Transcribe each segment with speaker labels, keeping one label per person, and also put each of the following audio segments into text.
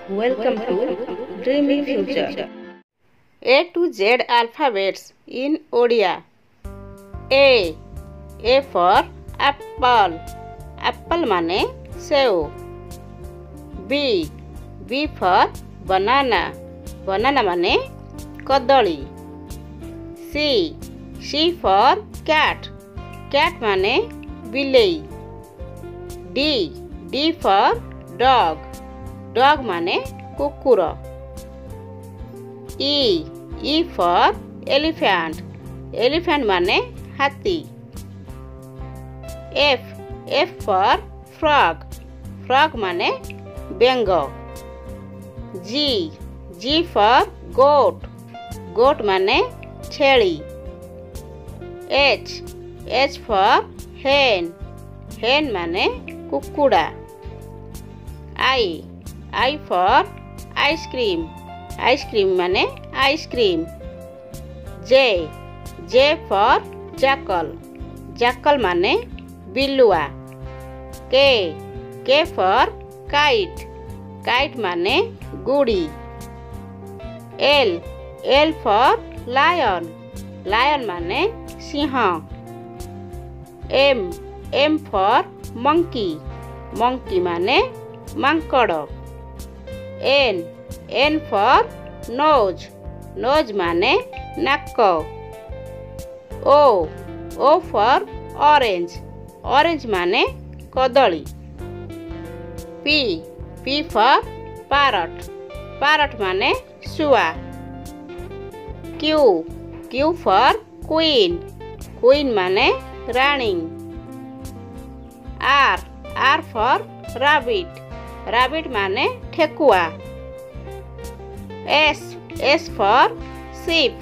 Speaker 1: Welcome to Dreamy Future. A to Z alphabets in Odia. A for apple. Apple mane seo. B for banana. Banana mane kadali. C for cat. Cat mane bilei. D for dog. Dog mane kukura. E for elephant. Elephant mane hathi. F for frog. Frog mane bengo. G for goat. Goat mane chheli. H for hen. Hen mane kukuda. I for ice cream. Ice cream mane ice cream. J for jackal. Jackal mane bilua. K for kite. Kite mane gudi. L for lion. Lion mane sinha. M for monkey. Monkey mane mankada. N for nose. Nose mane nakko. O for orange. Orange mane kadali. P for parrot. Parrot mane shua. Q for queen. Queen mane rani. R for rabbit. Rabbit mane thekua. S for ship.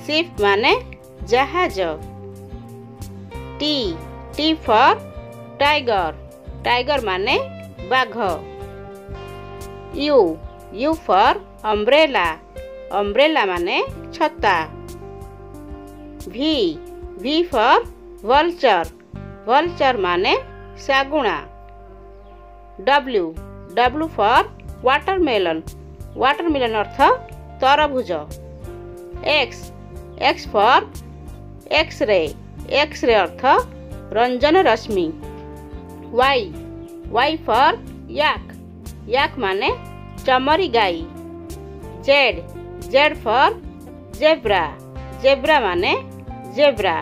Speaker 1: Ship mane जहाज. T for tiger. Tiger mane बाघ. U for umbrella. Umbrella mane छता. V for vulture. Vulture mane सागुणा. W for watermelon. Watermelon earth तरभुज. X for X-ray. X-ray earth Ranjan Rashmi. Y for yak. Yak माने चमरी गाई. Z for zebra. Zebra माने zebra.